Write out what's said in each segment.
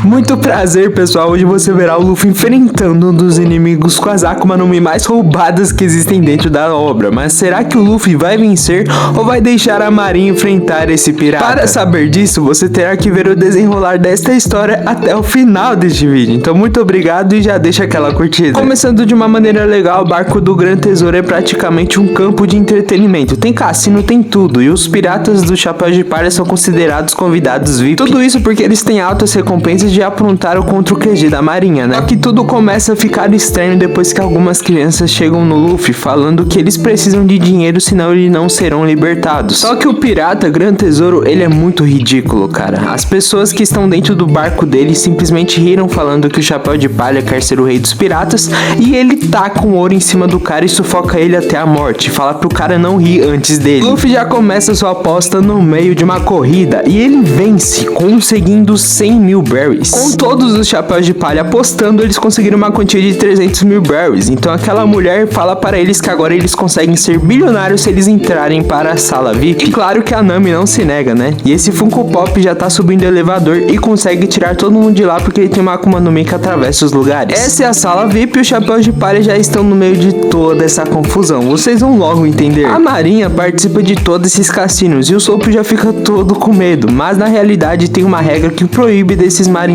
Muito prazer, pessoal. Hoje você verá o Luffy enfrentando um dos inimigos com as Akuma no Mi mais roubadas que existem dentro da obra. Mas será que o Luffy vai vencer ou vai deixar a Marinha enfrentar esse pirata? Para saber disso, você terá que ver o desenrolar desta história até o final deste vídeo. Então muito obrigado e já deixa aquela curtida. Começando de uma maneira legal, o barco do Gran Tesouro é praticamente um campo de entretenimento. Tem cassino, tem tudo. E os piratas do Chapéu de Palha são considerados convidados VIP. Tudo isso porque eles têm altas recompensas de aprontaram contra o QG da Marinha, né? Só que tudo começa a ficar estranho depois que algumas crianças chegam no Luffy falando que eles precisam de dinheiro, senão eles não serão libertados. Só que o pirata Gran Tesouro, ele é muito ridículo, cara. As pessoas que estão dentro do barco dele simplesmente riram falando que o Chapéu de Palha quer ser o rei dos piratas e ele tá com ouro em cima do cara e sufoca ele até a morte. Fala pro cara não rir antes dele. Luffy já começa sua aposta no meio de uma corrida e ele vence, conseguindo 100 mil berries. Com todos os Chapéus de Palha apostando, eles conseguiram uma quantia de 300 mil berries. Então aquela mulher fala para eles que agora eles conseguem ser bilionários se eles entrarem para a sala VIP. E claro que a Nami não se nega, né? E esse Funko Pop já tá subindo o elevador e consegue tirar todo mundo de lá porque ele tem uma Akuma no Mi que atravessa os lugares. Essa é a sala VIP e os Chapéus de Palha já estão no meio de toda essa confusão. Vocês vão logo entender. A Marinha participa de todos esses cassinos e o Soap já fica todo com medo. Mas na realidade tem uma regra que proíbe desses marinheiros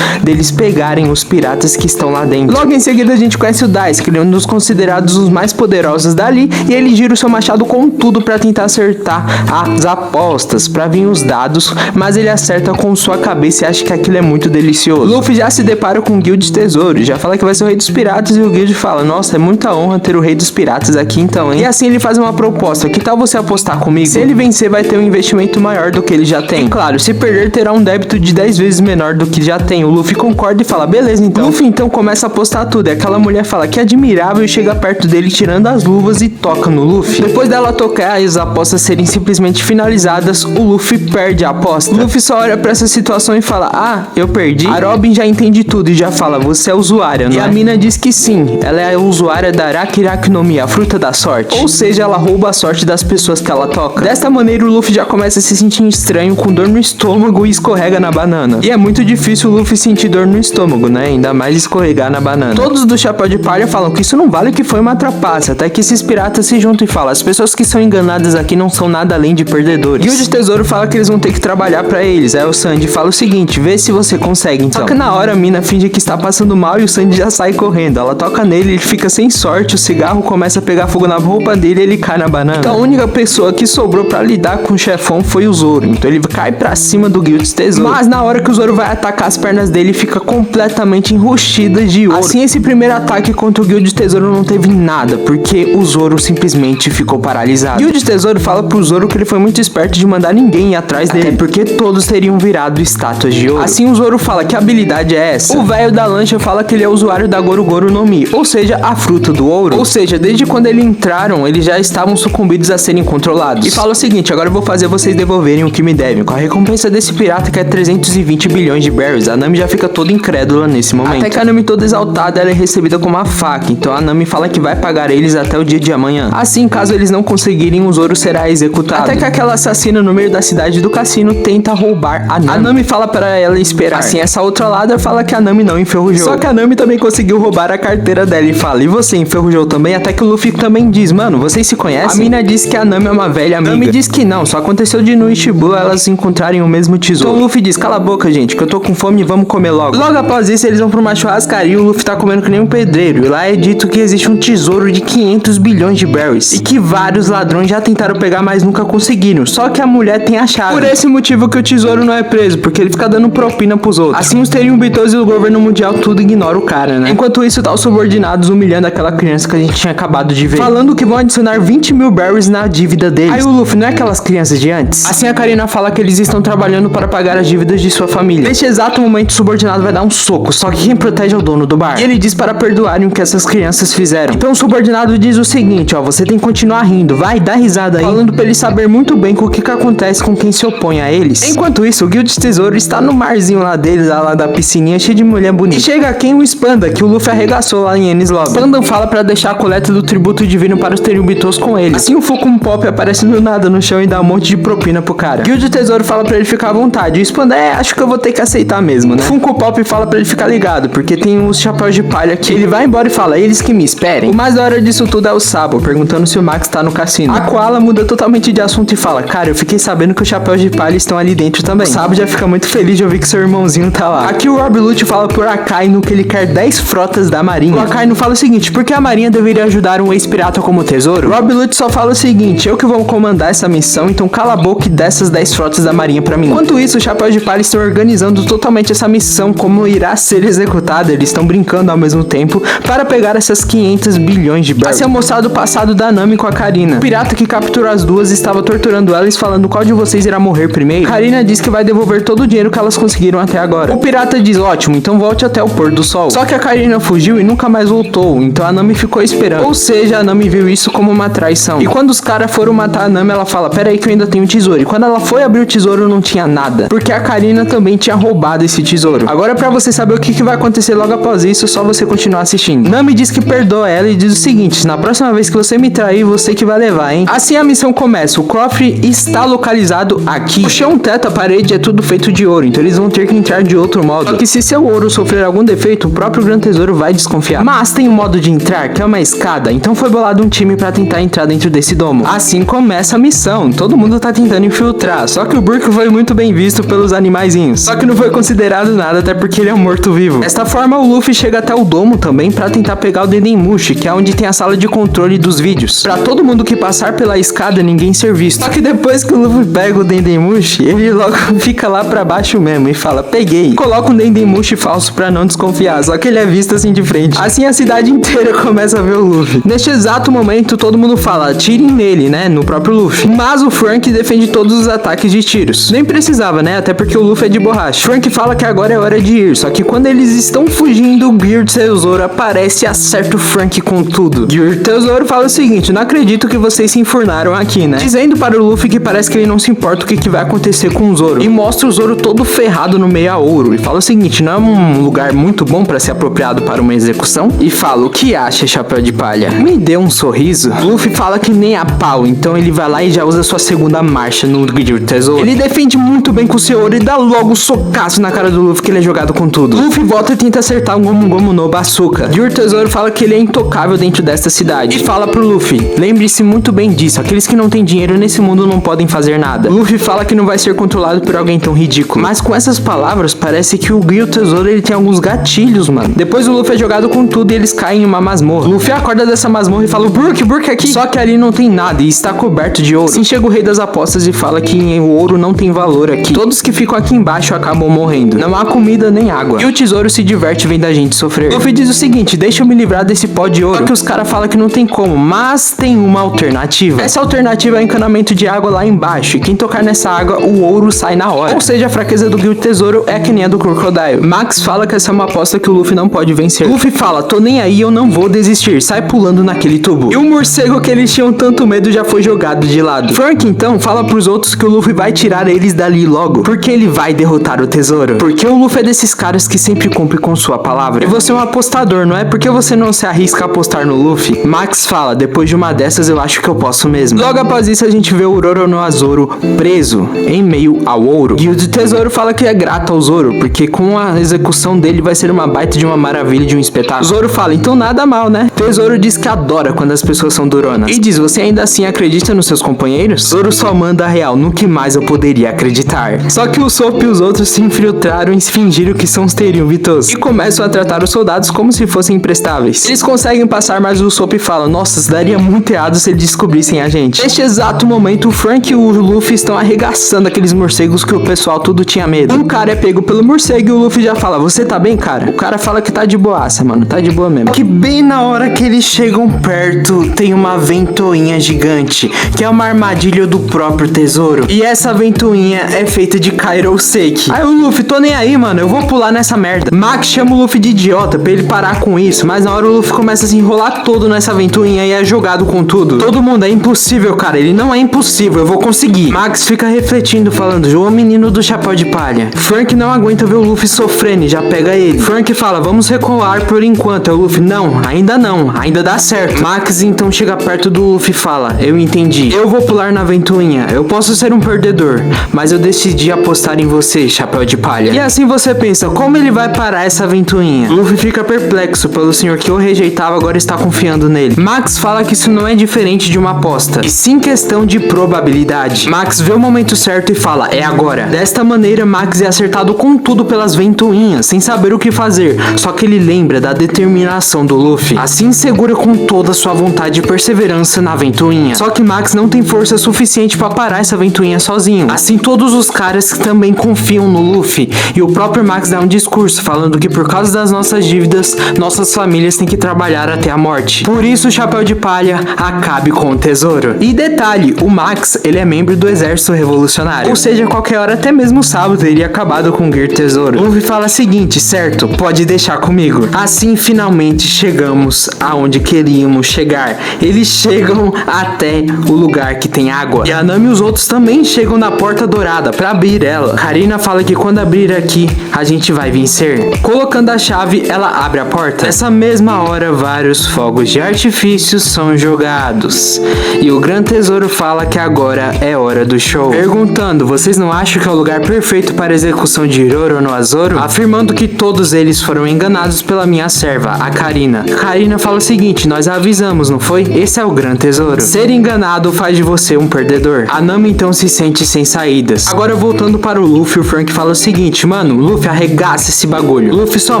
deles pegarem os piratas que estão lá dentro. Logo em seguida a gente conhece o Dice, que ele é um dos considerados os mais poderosos dali, e ele gira o seu machado com tudo para tentar acertar as apostas, para vir os dados, mas ele acerta com sua cabeça e acha que aquilo é muito delicioso. Luffy já se depara com o Guild Tesouro, já fala que vai ser o rei dos piratas e o Guild fala, nossa, é muita honra ter o rei dos piratas aqui então, hein? E assim ele faz uma proposta, que tal você apostar comigo? Se ele vencer vai ter um investimento maior do que ele já tem. E claro, se perder terá um débito de 10 vezes menor do que já tem. O Luffy concorda e fala, beleza então. Luffy então começa a apostar tudo e aquela mulher fala que é admirável e chega perto dele tirando as luvas e toca no Luffy. Depois dela tocar e as apostas serem simplesmente finalizadas, o Luffy perde a aposta. O Luffy só olha pra essa situação e fala, ah, eu perdi? A Robin já entende tudo e já fala, você é usuária, não é? E a mina diz que sim, ela é a usuária da Araki no Mi, a fruta da sorte. Ou seja, ela rouba a sorte das pessoas que ela toca. Desta maneira o Luffy já começa a se sentir estranho, com dor no estômago e escorrega na banana. E é muito difícil o Luffy sentir dor no estômago, né? Ainda mais escorregar na banana. Todos do Chapéu de Palha falam que isso não vale, que foi uma trapaça. Até que esses piratas se juntam e falam, as pessoas que são enganadas aqui não são nada além de perdedores. E o de Tesouro fala que eles vão ter que trabalhar pra eles. Aí o Sandy fala o seguinte, vê se você consegue então. Só que na hora a mina finge que está passando mal e o Sandy já sai correndo. Ela toca nele, ele fica sem sorte, o cigarro começa a pegar fogo na roupa dele e ele cai na banana. Então a única pessoa que sobrou pra lidar com o chefão foi o Zoro. Então ele cai pra cima do Guild Tesouro. Mas na hora que o Zoro vai atacar, as pernas dele fica completamente enrustidas de ouro. Assim, esse primeiro ataque contra o Guild Tesouro não teve nada, porque o Zoro simplesmente ficou paralisado. Guild Tesouro fala pro Zoro que ele foi muito esperto de mandar ninguém ir atrás dele, até porque todos teriam virado estátuas de ouro. Assim, o Zoro fala que habilidade é essa. O velho da lancha fala que ele é usuário da Goro Goro no Mi, ou seja, a fruta do ouro. Ou seja, desde quando eles entraram, eles já estavam sucumbidos a serem controlados. E fala o seguinte, agora eu vou fazer vocês devolverem o que me devem, com a recompensa desse pirata que é 320 bilhões de berries. A Nami já fica toda incrédula nesse momento. Até que a Nami toda exaltada, ela é recebida com uma faca. Então a Nami fala que vai pagar eles até o dia de amanhã. Assim, caso eles não conseguirem, o Zoro será executado. Até que aquela assassina no meio da cidade do cassino tenta roubar a Nami. A Nami fala para ela esperar. Assim, essa outra ladra fala que a Nami não enferrujou. Só que a Nami também conseguiu roubar a carteira dela e fala, e você enferrujou também? Até que o Luffy também diz, mano, vocês se conhecem? A mina diz que a Nami é uma velha amiga. A Nami diz que não, só aconteceu de no Ichibu elas encontrarem o mesmo tesouro. Então o Luffy diz, cala a boca, gente, que eu tô com fome e vamos comer logo. Logo após isso, eles vão pra uma churrascaria e o Luffy tá comendo que nem um pedreiro. E lá é dito que existe um tesouro de 500 bilhões de berries. E que vários ladrões já tentaram pegar, mas nunca conseguiram. Só que a mulher tem a chave. Por esse motivo que o tesouro não é preso, porque ele fica dando propina pros outros. Assim, os teriumbitos e o governo mundial tudo ignora o cara, né? Enquanto isso, tá os subordinados humilhando aquela criança que a gente tinha acabado de ver. Falando que vão adicionar 20 mil berries na dívida deles. Aí o Luffy, não é aquelas crianças de antes? Assim, a Karina fala que eles estão trabalhando para pagar as dívidas de sua família. Neste exato momento, o subordinado vai dar um soco, só que quem protege é o dono do bar. E ele diz para perdoarem o que essas crianças fizeram. Então o subordinado diz o seguinte, ó, você tem que continuar rindo, vai, dá risada aí. Falando pra ele saber muito bem com o que acontece com quem se opõe a eles. Enquanto isso, o Guild Tesouro está no marzinho lá deles, lá da piscininha, cheio de mulher bonita. E chega quem? O Spanda, que o Luffy arregaçou lá em Enies Lobby. Spanda fala pra deixar a coleta do tributo divino para os teriumbitos com ele. Assim o Funko Pop aparece do nada no chão e dá um monte de propina pro cara. Guild Tesouro fala pra ele ficar à vontade. E o Spanda, acho que eu vou ter que aceitar tá mesmo, né? Funko Pop fala pra ele ficar ligado, porque tem uns chapéus de palha que ele vai embora e fala, eles que me esperem. O mais da hora disso tudo é o Sabo, perguntando se o Max tá no cassino. A Koala muda totalmente de assunto e fala, cara, eu fiquei sabendo que os chapéus de palha estão ali dentro também. O Sabo já fica muito feliz de ouvir que seu irmãozinho tá lá. Aqui o Rob Lute fala por Akainu que ele quer 10 frotas da marinha. O Akainu fala o seguinte, por que a marinha deveria ajudar um ex-pirata como o Tesouro? Rob Lute só fala o seguinte, eu que vou comandar essa missão, então cala a boca e dê essas 10 frotas da marinha pra mim. Enquanto isso, os chapéus de palha estão organizando totalmente essa missão, como irá ser executada. Eles estão brincando ao mesmo tempo para pegar essas 500 bilhões de barrels. Assim é mostrado o passado da Nami com a Karina. O pirata que capturou as duas estava torturando elas, falando qual de vocês irá morrer primeiro. Karina diz que vai devolver todo o dinheiro que elas conseguiram até agora. O pirata diz, ótimo, então volte até o pôr do sol. Só que a Karina fugiu e nunca mais voltou, então a Nami ficou esperando. Ou seja, a Nami viu isso como uma traição. E quando os caras foram matar a Nami, ela fala, pera aí que eu ainda tenho um tesouro. E quando ela foi abrir o tesouro, não tinha nada, porque a Karina também tinha roubado esse tesouro. Agora, pra você saber o que vai acontecer logo após isso, só você continuar assistindo. Nami diz que perdoa ela e diz o seguinte, na próxima vez que você me trair, você que vai levar, hein? Assim a missão começa, o cofre está localizado aqui. O chão, teto, a parede é tudo feito de ouro, então eles vão ter que entrar de outro modo. Só que se seu ouro sofrer algum defeito, o próprio Gran Tesouro vai desconfiar. Mas tem um modo de entrar, que é uma escada, então foi bolado um time pra tentar entrar dentro desse domo. Assim começa a missão, todo mundo tá tentando infiltrar, só que o Burke foi muito bem visto pelos animaizinhos. Só que não foi considerado nada, até porque ele é um morto-vivo. Desta forma, o Luffy chega até o domo também pra tentar pegar o Dendemushi, que é onde tem a sala de controle dos vídeos. Pra todo mundo que passar pela escada, ninguém ser visto. Só que depois que o Luffy pega o Dendemushi, ele logo fica lá pra baixo mesmo e fala, peguei. Coloca um Dendemushi falso pra não desconfiar, só que ele é visto assim de frente. Assim a cidade inteira começa a ver o Luffy. Neste exato momento, todo mundo fala, atirem nele, né, no próprio Luffy. Mas o Frank defende todos os ataques de tiros. Nem precisava, né, até porque o Luffy é de borracha. Frank fala que agora é hora de ir, só que quando eles estão fugindo, o Gear Tesouro aparece e acerta o Frank com tudo. Gear Tesouro fala o seguinte, não acredito que vocês se enfurnaram aqui, né? Dizendo para o Luffy que parece que ele não se importa o que vai acontecer com o Zoro. E mostra o Zoro todo ferrado no meio a ouro. E fala o seguinte, não é um lugar muito bom para ser apropriado para uma execução? E fala, o que acha, chapéu de palha? Me deu um sorriso. Luffy fala que nem a pau, então ele vai lá e já usa sua segunda marcha no Gear Tesouro. Ele defende muito bem com o seu ouro e dá logo um socaço na cara do Luffy que ele é jogado com tudo. Luffy volta e tenta acertar um Gomu Gomu no Bazooka. Gear Tesouro fala que ele é intocável dentro desta cidade. E fala pro Luffy, lembre-se muito bem disso, aqueles que não têm dinheiro nesse mundo não podem fazer nada. Luffy fala que não vai ser controlado por alguém tão ridículo. Mas com essas palavras, parece que o Gear Tesouro ele tem alguns gatilhos, mano. Depois o Luffy é jogado com tudo e eles caem em uma masmorra. Luffy acorda dessa masmorra e fala, Burke aqui. Só que ali não tem nada e está coberto de ouro. Assim chega o rei das apostas e fala que o ouro não tem valor aqui. Todos que ficam aqui embaixo acabam morrendo. Não há comida nem água. E o tesouro se diverte vendo a gente sofrer. Luffy diz o seguinte, deixa eu me livrar desse pó de ouro. Só que os caras falam que não tem como, mas tem uma alternativa. Essa alternativa é o encanamento de água lá embaixo. E quem tocar nessa água, o ouro sai na hora. Ou seja, a fraqueza do Gear Tesouro é que nem a do Crocodile. Max fala que essa é uma aposta que o Luffy não pode vencer. Luffy fala, tô nem aí, eu não vou desistir. Sai pulando naquele tubo. E o morcego que eles tinham tanto medo já foi jogado de lado. Frank então fala pros outros que o Luffy vai tirar eles dali logo, porque ele vai derrotar o tesouro. Porque o Luffy é desses caras que sempre cumpre com sua palavra. E você é um apostador, não é? Porque você não se arrisca a apostar no Luffy? Max fala, depois de uma dessas eu acho que eu posso mesmo. Logo após isso a gente vê o Roronoa Zoro preso em meio ao ouro. E o tesouro fala que é grato ao Zoro, porque com a execução dele vai ser uma baita de uma maravilha, de um espetáculo. Zoro fala, então nada mal, né? Tesouro diz que adora quando as pessoas são duronas. E diz, você ainda assim acredita nos seus companheiros? Zoro só manda a real, no que mais eu poderia acreditar. Só que o Sop e os outros se infiltraram e fingiram que são os Teriubitos. E começam a tratar os soldados como se fossem imprestáveis. Eles conseguem passar, mas o Sop fala, nossa, daria muito errado se eles descobrissem a gente. Neste exato momento, o Frank e o Luffy estão arregaçando aqueles morcegos que o pessoal tudo tinha medo. Um cara é pego pelo morcego e o Luffy já fala, você tá bem, cara? O cara fala que tá de boaça, mano, tá de boa mesmo. Que bem na hora que eles chegam perto, tem uma ventoinha gigante, que é uma armadilha do próprio tesouro. E essa ventoinha é feita de Kairoseki. Aí o Luffy, tô nem aí, mano, eu vou pular nessa merda. Max chama o Luffy de idiota pra ele parar com isso, mas na hora o Luffy começa a se enrolar todo nessa ventoinha e é jogado com tudo. Todo mundo, é impossível, cara, ele não é impossível, eu vou conseguir. Max fica refletindo, falando, ô menino do chapéu de palha. Frank não aguenta ver o Luffy sofrendo e já pega ele. Frank fala, vamos recuar por enquanto. É o Luffy, não, ainda dá certo. Max então chega perto do Luffy e fala, eu entendi, eu vou pular na ventoinha, eu posso ser um perdedor, mas eu decidi apostar em você, chapéu de Palha. E assim você pensa, como ele vai parar essa ventoinha? Luffy fica perplexo pelo senhor que o rejeitava agora está confiando nele. Max fala que isso não é diferente de uma aposta, e sim questão de probabilidade. Max vê o momento certo e fala, é agora. Desta maneira, Max é acertado com tudo pelas ventoinhas, sem saber o que fazer, só que ele lembra da determinação do Luffy. Assim segura com toda a sua vontade e perseverança na ventoinha. Só que Max não tem força suficiente para parar essa ventoinha sozinho. Assim todos os caras também confiam no Luffy, e o próprio Max dá um discurso falando que por causa das nossas dívidas, nossas famílias têm que trabalhar até a morte. Por isso o Chapéu de Palha acabe com o tesouro. E detalhe, o Max, ele é membro do exército revolucionário, ou seja, qualquer hora, até mesmo sábado, teria acabado com o Gear Tesouro. Luffy fala o seguinte, certo, pode deixar comigo. Assim finalmente chegamos aonde queríamos chegar. Eles chegam até o lugar que tem água, e a Nami e os outros também chegam na Porta Dourada para abrir ela. Karina fala que quando abrir aqui, a gente vai vencer. Colocando a chave, ela abre a porta. Nessa mesma hora, vários fogos de artifício são jogados, e o Gran Tesouro fala que agora é hora do show, perguntando, vocês não acham que é o lugar perfeito para a execução de Roronoa Zoro? Afirmando que todos eles foram enganados pela minha serva, a Karina. Karina fala o seguinte, nós avisamos, não foi? Esse é o Gran Tesouro. Ser enganado faz de você um perdedor. A Nami então se sente sem saídas. Agora voltando para o Luffy, o Frank fala o seguinte, mano, Luffy arregaça esse bagulho. Luffy só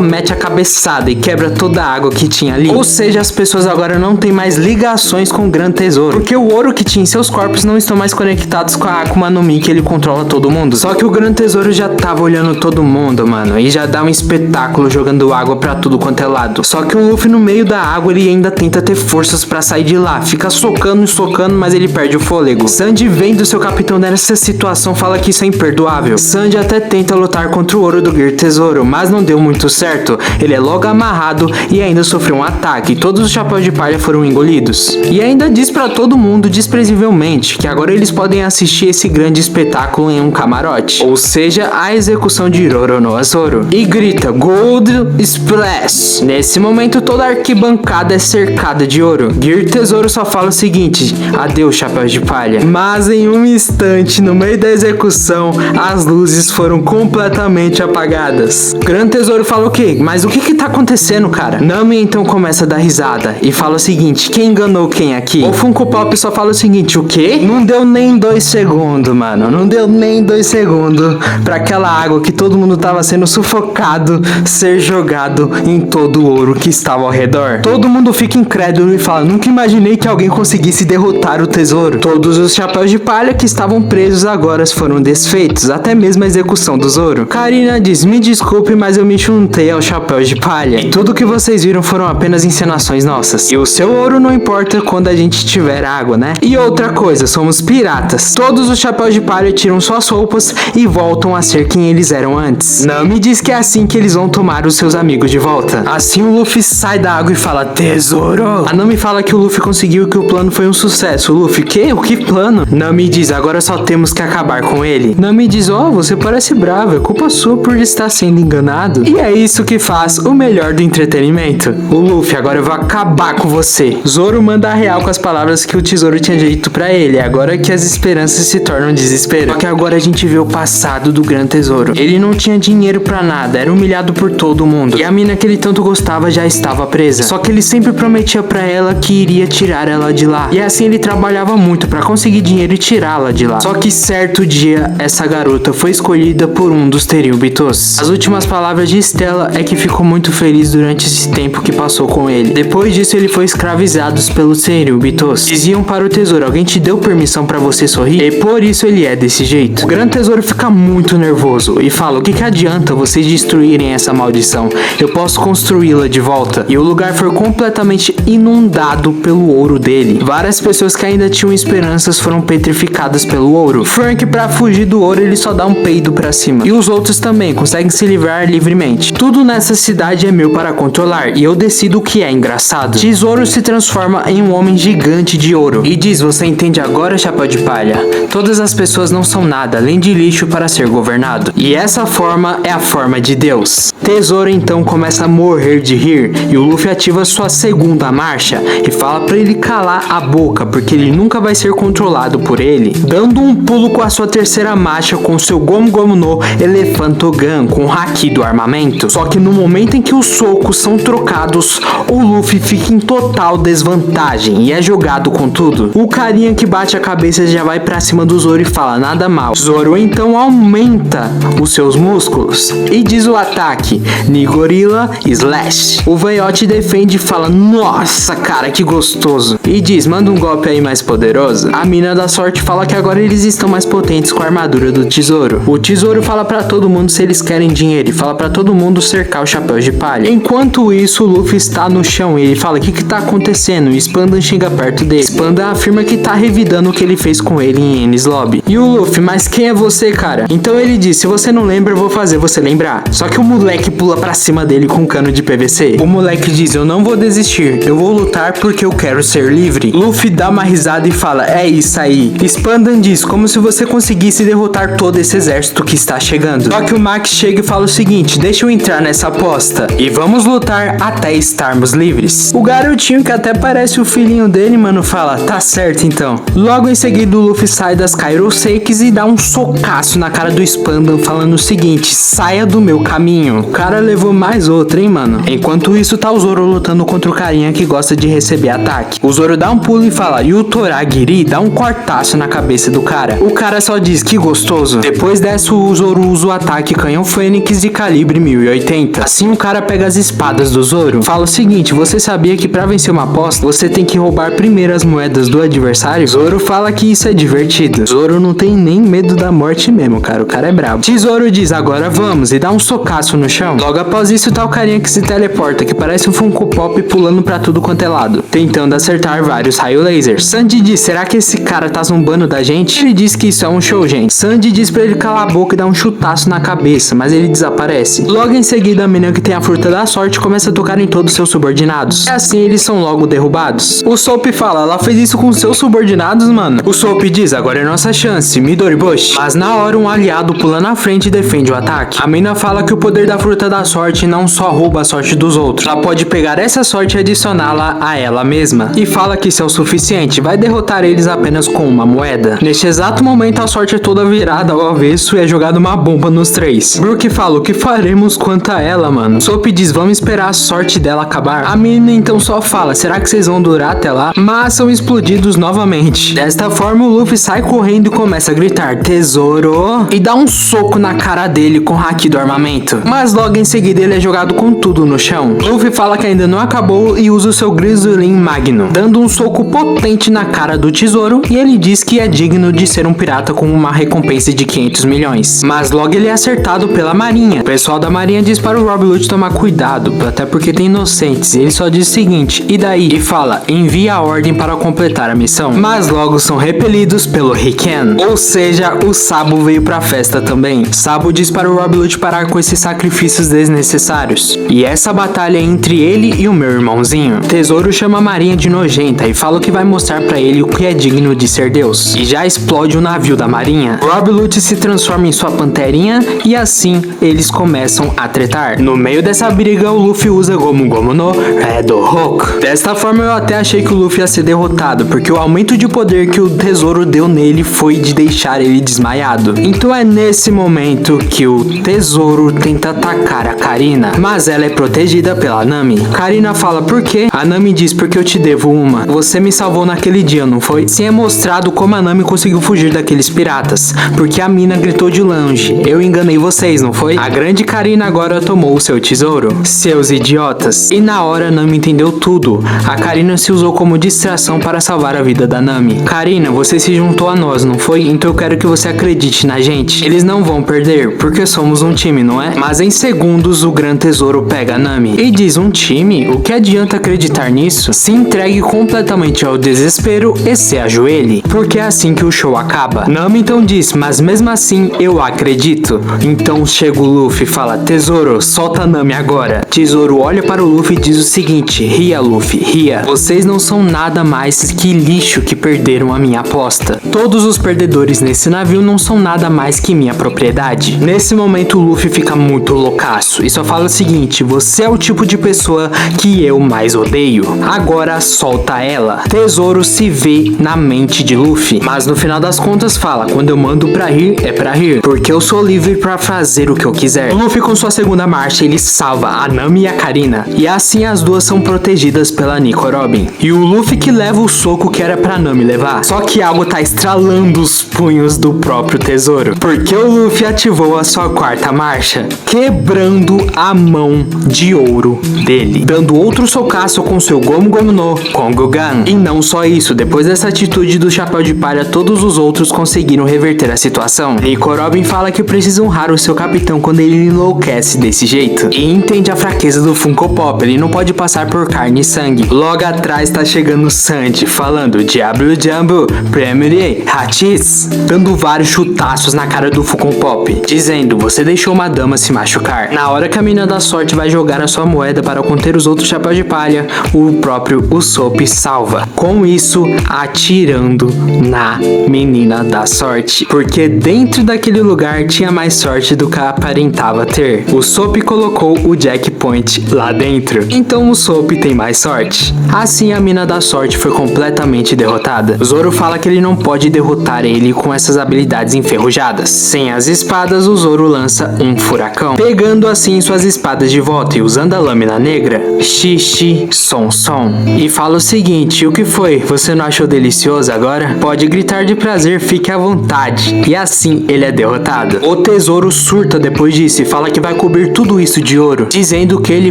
mete a cabeçada e quebra toda a água que tinha ali. Ou seja, as pessoas agora não têm mais ligações com o Gran Tesouro, porque o ouro que tinha em seus corpos não estão mais conectados com a Akuma no Mi, que ele controla todo mundo. Só que o Gran Tesouro já tava olhando todo mundo, mano, e já dá um espetáculo jogando água pra tudo quanto é lado. Só que o Luffy no meio da água, ele ainda tenta ter forças pra sair de lá, fica socando e socando, mas ele perde o fôlego. Sanji, vendo seu capitão nessa situação, fala que isso é imperdoável. Sanji até tenta lutar contra o ouro do Gear Tesouro, mas não deu muito certo. Ele é logo amarrado e ainda sofreu um ataque, e todos os Chapéus de Palha foram engolidos. E ainda diz pra todo mundo, desprezivelmente, que agora eles podem assistir esse grande espetáculo em um camarote, ou seja, a execução de Roronoa Zoro. E grita, Gold Splash! Nesse momento, toda a arquibancada é cercada de ouro. Gear Tesouro só fala o seguinte, adeus, Chapéus de Palha. Mas em um instante, no meio da execução, as luzes foram completamente apagadas. Gran Tesouro fala o quê? Mas o que tá acontecendo, cara? Nami então começa a dar risada e fala o seguinte, quem enganou quem aqui? O Funko Pop só fala o seguinte, o quê? Não deu nem 2 segundos, mano. Não deu nem 2 segundos pra aquela água que todo mundo tava sendo sufocado ser jogado em todo o ouro que estava ao redor. Todo mundo fica incrédulo e fala, nunca imaginei que alguém conseguisse derrotar o tesouro. Todos os Chapéus de Palha que estavam presos agora foram desfeitos, até mesmo a execução do Zoro. Karina diz, me desculpe, mas eu me juntei aos Chapéus de Palha, e tudo que vocês viram foram apenas encenações nossas. E o seu ouro não importa quando a gente tiver água, né? E outra coisa, somos piratas. Todos os Chapéus de Palha tiram suas roupas e voltam a ser quem eles eram antes. Nami diz que é assim que eles vão tomar os seus amigos de volta. Assim o Luffy sai da água e fala, tesouro! A Nami fala que o Luffy conseguiu e que o plano foi um sucesso. O Luffy, que? O que plano? Nami diz, agora só temos que acabar com ele. Nami diz, você parece bravo, é culpa sua por estar sendo enganado. E é isso que faz o melhor do entretenimento. O Luffy, agora eu vou acabar com você. Zoro manda a real com as palavras que o tesouro tinha dito pra ele. Agora que as esperanças se tornam desespero. Só que agora a gente vê o passado do Gran Tesouro. Ele não tinha dinheiro pra nada, era humilhado por todo mundo. E a mina que ele tanto gostava já estava presa. Só que ele sempre prometia pra ela que iria tirar ela de lá. E assim ele trabalhava muito pra conseguir dinheiro e tirá-la de lá. Só que certo dia, essa garota foi escolhida por um dos Tenryubitos. As últimas palavras de Stella é que ficou muito feliz durante esse tempo que passou com ele. Depois disso, ele foi escravizado pelos Tenryubitos. Diziam para o tesouro, alguém te deu permissão pra você sorrir? E por isso ele é desse jeito. O Gran Tesouro fica muito nervoso e fala, o que adianta vocês destruírem essa maldição? Eu posso construí-la de volta. E o lugar foi completamente inundado pelo ouro dele. Várias pessoas que ainda tinham esperanças foram petrificadas pelo ouro. Frank, pra fugir do ouro, ele só dá um peido pra cima. E os outros também conseguem se livrar livremente. Tudo nessa cidade é meu para controlar e eu decido o que é engraçado. Tesouro se transforma em um homem gigante de ouro e diz, você entende agora, Chapéu de Palha? Todas as pessoas não são nada além de lixo para ser governado. E essa forma é a forma de Deus. Tesouro então começa a morrer de rir e o Luffy ativa sua segunda marcha e fala pra ele calar a boca porque ele nunca vai ser controlado por ele. Dando um pulo com a sua terceira marcha com seu Gomu Gomu no Elephantogun com o haki do armamento. Só que no momento em que os socos são trocados, o Luffy fica em total desvantagem e é jogado com tudo. O carinha que bate a cabeça já vai pra cima do Zoro e fala nada mal. Zoro então aumenta os seus músculos e diz o ataque Nigorilla Slash. O Velhote defende e fala nossa cara que gostoso e diz manda um golpe aí mais poderoso. A mina da sorte fala que agora eles estão mais potentes com a armadura do tesouro. O tesouro fala pra todo mundo se eles querem dinheiro e fala pra todo mundo cercar o chapéu de palha. Enquanto isso o Luffy está no chão e ele fala o que tá acontecendo e Spandan chega perto dele. Spandan afirma que tá revidando o que ele fez com ele em Enies Lobby. E o Luffy, mas quem é você, cara? Então ele diz, se você não lembra eu vou fazer você lembrar. Só que o moleque pula pra cima dele com um cano de PVC. O moleque diz, eu não vou desistir, eu vou lutar porque eu quero ser livre. Luffy dá uma risada e fala, é isso aí. Spandan diz, como se você conseguisse derrotar todo esse exército que está chegando. Só que o Max chega e fala o seguinte, deixa eu entrar nessa aposta e vamos lutar até estarmos livres. O garotinho que até parece o filhinho dele, mano, fala, tá certo então. Logo em seguida o Luffy sai das Kairosekis e dá um socaço na cara do Spandan falando o seguinte, saia do meu caminho. O cara levou mais outra, hein, mano. Enquanto isso tá o Zoro lutando contra o carinha que gosta de receber ataque. O Zoro dá um pulo e fala, e o Toragiri dá um cortaço na cabeça do cara. O cara só diz, que gostoso. Depois dessa o Zoro usa o ataque Canhão Fênix de calibre 1080. Assim o cara pega as espadas do Zoro. Fala o seguinte, você sabia que pra vencer uma aposta, você tem que roubar primeiro as moedas do adversário? Zoro fala que isso é divertido. Zoro não tem nem medo da morte mesmo, cara. O cara é brabo. Tesouro diz, agora vamos, e dá um socaço no chão. Logo após isso tá o carinha que se teleporta, que parece um Funko Pop pulando pra tudo quanto é lado, tentando acertar vários raio lasers. Sandy diz, será que esse cara tá zombando da gente? Ele diz que isso é um show, gente. Sandy diz pra ele calar a boca e dar um chutaço na cabeça, mas ele desaparece. Logo em seguida, a menina que tem a fruta da sorte começa a tocar em todos seus subordinados. E assim eles são logo derrubados. O Soap fala, ela fez isso com seus subordinados, mano. O Soap diz, agora é nossa chance, Midoriboshi. Mas na hora um aliado pula na frente e defende o ataque. A mina fala que o poder da fruta da sorte não só rouba a sorte dos outros, ela pode pegar essa sorte e adicioná-la a ela mesma. E fala que isso é o suficiente, vai derrotar eles apenas com uma moeda. Neste exato momento a sorte é toda virada ao avesso e é jogada uma bomba nos três. Brook fala, o que faremos quanto a ela, mano? Soap diz, vamos esperar a sorte dela acabar. A mina então só fala, será que vocês vão durar até lá? Mas são explodidos novamente. Desta forma o Luffy sai correndo e começa a gritar, tesouro, e dá um soco na cara dele com o haki do armamento. Mas logo em seguida ele é jogado com tudo no chão. Luffy fala que ainda não acabou e usa o seu Grizzlin Magnum, dando um soco potente na cara do tesouro, e ele diz que é digno de ser um pirata com uma recompensa de 500 milhões. Mas logo ele é acertado pela marinha. O pessoal da marinha diz para o Rob Lute tomar cuidado, até porque tem inocentes. Ele só diz o seguinte, e daí? E fala, envia a ordem para completar a missão. Mas logo são repelidos pelo Riken. Ou seja, o Sabo veio pra festa também. Sabo diz para o Rob Lute parar com esses sacrifícios desnecessários. E essa batalha é entre ele e o meu irmãozinho. Tesouro chama a marinha de nojenta e fala que vai mostrar pra ele o que é digno de ser Deus. E já explode o navio da marinha. Rob Lute se transforma em sua panterinha e assim eles começam a tretar. No meio dessa briga o Luffy usa Gomu Gomu no Red Hook. Desta forma eu até achei que o Luffy ia ser derrotado, porque o aumento de poder que o tesouro deu nele foi de deixar ele desmaiado. Então é nesse momento que o tesouro tenta atacar a Karina, mas ela é protegida pela Nami. Karina fala, por quê? A Nami diz, porque eu te devo uma. Você me salvou naquele dia, não foi? Sim, é mostrado como a Nami conseguiu fugir daqueles piratas, porque a mina gritou de longe, eu enganei vocês, não foi? A grande Karina agora tomou o seu tesouro. Seus idiotas. E na hora a Nami entendeu tudo. A Karina se usou como distração para salvar a vida da Nami. Karina, você se juntou a nós, não foi? Então eu quero que você acredite na gente. Eles não vão perder, porque somos um time, não é? Mas em segundos o Gran Tesouro pega a Nami e diz, um time? O que adianta acreditar nisso? Se entregue completamente ao desespero e se ajoelhe, porque é assim que o show acaba. Nami então diz, mas mesmo assim eu acredito. Então chega o Luffy e fala, tesouro, solta a Nami agora. Tesouro olha para o Luffy e diz o seguinte, ria Luffy, ria. Vocês não são nada mais que lixo que perderam a minha aposta. Todos os perdedores nesse navio não são nada mais que minha propriedade. Nesse momento o Luffy fica muito loucaço e só fala o seguinte, você é o tipo de pessoa que eu mais odeio. Agora solta ela. Tesouro se vê na mente de Luffy, mas no final das contas fala, quando eu mando pra rir, é pra rir, porque porque eu sou livre pra fazer o que eu quiser. O Luffy, com sua segunda marcha, ele salva a Nami e a Karina, e assim as duas são protegidas pela Nico Robin. E o Luffy que leva o soco que era pra Nami levar, só que algo tá estralando os punhos do próprio tesouro, porque o Luffy ativou a sua quarta marcha, quebrando a mão de ouro dele, dando outro socaço com seu Gomu Gomu no Kongugan. E não só isso, depois dessa atitude do Chapéu de Palha, todos os outros conseguiram reverter a situação. Nico Robin fala que precisa honrar o seu capitão quando ele enlouquece desse jeito, e entende a fraqueza do Funko Pop, ele não pode passar por carne e sangue. Logo atrás tá chegando o Sanji, falando Diablo Jumbo, Premier Hachis, dando vários chutaços na cara do Funko Pop, dizendo: você deixou uma dama se machucar. Na hora que a menina da sorte vai jogar a sua moeda para conter os outros Chapéus de Palha, o próprio Usopp salva, com isso atirando na menina da sorte, porque dentro daquele lugar tinha mais sorte do que aparentava ter. O Usopp colocou o Jack Point lá dentro, então o Usopp tem mais sorte. Assim a mina da sorte foi completamente derrotada. O Zoro fala que ele não pode derrotar ele com essas habilidades enferrujadas. Sem as espadas, o Zoro lança um furacão, pegando assim suas espadas de volta e usando a lâmina negra, Xixi Som Som, e fala o seguinte: o que foi? Você não achou delicioso agora? Pode gritar de prazer, fique à vontade. E assim ele é derrotado. O tesouro surta depois disso e fala que vai cobrir tudo isso de ouro, dizendo que ele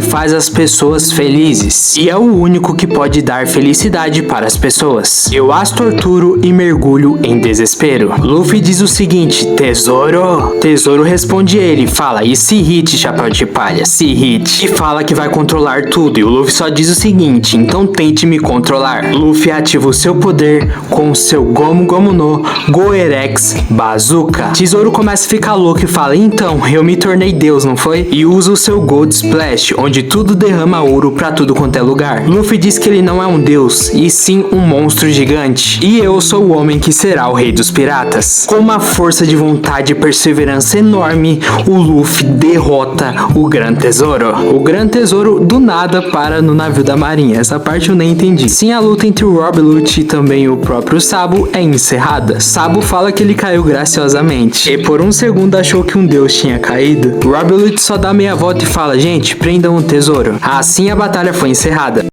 faz as pessoas felizes e é o único que pode dar felicidade para as pessoas. Eu as torturo e mergulho em desespero. Luffy diz o seguinte: tesouro? Tesouro responde ele, fala: e se hit, Chapéu de Palha, se hit. E fala que vai controlar tudo, e o Luffy só diz o seguinte: então tente me controlar. Luffy ativa o seu poder com seu Gomu Gomu no Goerex Bazooka. Tesouro começa a ficar louco e fala: então, eu me tornei Deus, não foi? E usa o seu Gold Splash, onde tudo derrama ouro pra tudo quanto é lugar. Luffy diz que ele não é um deus, e sim um monstro gigante. E eu sou o homem que será o rei dos piratas. Com uma força de vontade e perseverança enorme, o Luffy derrota o Gran Tesouro. O Gran Tesouro do nada para no navio da marinha. Essa parte eu nem entendi. Sim, a luta entre o Rob Lucci e também o próprio Sabo é encerrada. Sabo fala que ele caiu graciosamente, e por um segundo achou que um deus tinha caído. Rob Lucci só dá meia volta e fala: gente, prendam o tesouro. Assim a batalha foi encerrada.